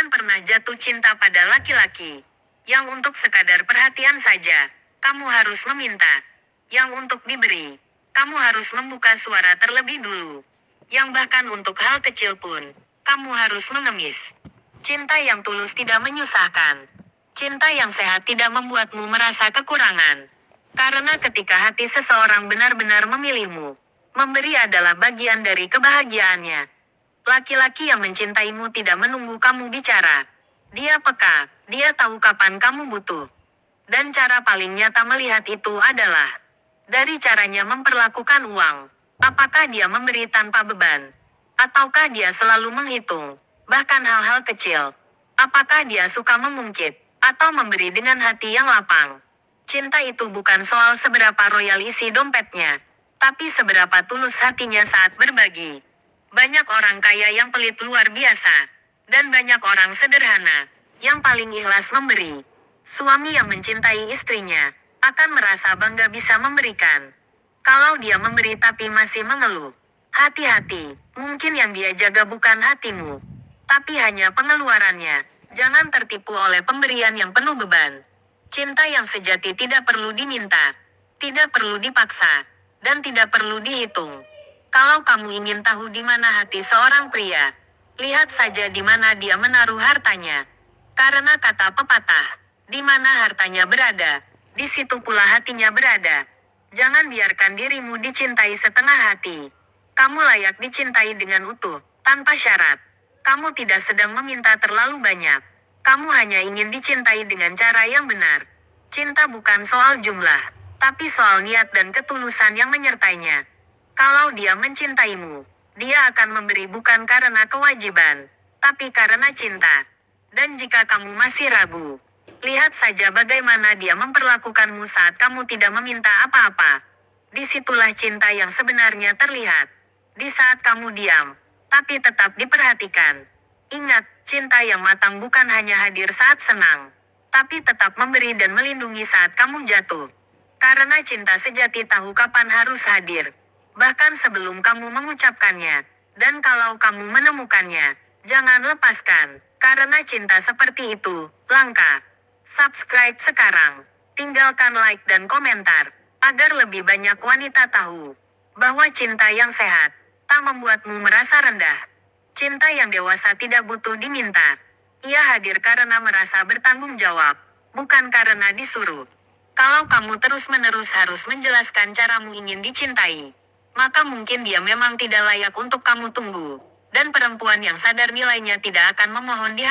Jangan pernah jatuh cinta pada laki-laki yang untuk sekadar perhatian saja, kamu harus meminta. Yang untuk diberi, kamu harus membuka suara terlebih dulu. Yang bahkan untuk hal kecil pun, kamu harus mengemis. Cinta yang tulus tidak menyusahkan. Cinta yang sehat tidak membuatmu merasa kekurangan. Karena ketika hati seseorang benar-benar memilihmu, memberi adalah bagian dari kebahagiaannya. Laki-laki yang mencintaimu tidak menunggu kamu bicara. Dia peka, dia tahu kapan kamu butuh. Dan cara paling nyata melihat itu adalah dari caranya memperlakukan uang. Apakah dia memberi tanpa beban? Ataukah dia selalu menghitung, bahkan hal-hal kecil? Apakah dia suka memungkit, atau memberi dengan hati yang lapang? Cinta itu bukan soal seberapa royal isi dompetnya, tapi seberapa tulus hatinya saat berbagi. Banyak orang kaya yang pelit luar biasa, dan banyak orang sederhana yang paling ikhlas memberi. Suami yang mencintai istrinya akan merasa bangga bisa memberikan. Kalau dia memberi tapi masih mengeluh, hati-hati, mungkin yang dia jaga bukan hatimu, tapi hanya pengeluarannya. Jangan tertipu oleh pemberian yang penuh beban. Cinta yang sejati tidak perlu diminta, tidak perlu dipaksa, dan tidak perlu dihitung. Kalau kamu ingin tahu di mana hati seorang pria, lihat saja di mana dia menaruh hartanya. Karena kata pepatah, di mana hartanya berada, di situ pula hatinya berada. Jangan biarkan dirimu dicintai setengah hati. Kamu layak dicintai dengan utuh, tanpa syarat. Kamu tidak sedang meminta terlalu banyak. Kamu hanya ingin dicintai dengan cara yang benar. Cinta bukan soal jumlah, tapi soal niat dan ketulusan yang menyertainya. Kalau dia mencintaimu, dia akan memberi bukan karena kewajiban, tapi karena cinta. Dan jika kamu masih ragu, lihat saja bagaimana dia memperlakukanmu saat kamu tidak meminta apa-apa. Disitulah cinta yang sebenarnya terlihat. Di saat kamu diam, tapi tetap diperhatikan. Ingat, cinta yang matang bukan hanya hadir saat senang, tapi tetap memberi dan melindungi saat kamu jatuh. Karena cinta sejati tahu kapan harus hadir, bahkan sebelum kamu mengucapkannya. Dan kalau kamu menemukannya, jangan lepaskan, karena cinta seperti itu langka. Subscribe sekarang, tinggalkan like dan komentar, agar lebih banyak wanita tahu bahwa cinta yang sehat tak membuatmu merasa rendah. Cinta yang dewasa tidak butuh diminta. Ia hadir karena merasa bertanggung jawab, bukan karena disuruh. Kalau kamu terus-menerus harus menjelaskan caramu ingin dicintai, maka mungkin dia memang tidak layak untuk kamu tunggu. Dan perempuan yang sadar nilainya tidak akan memohon di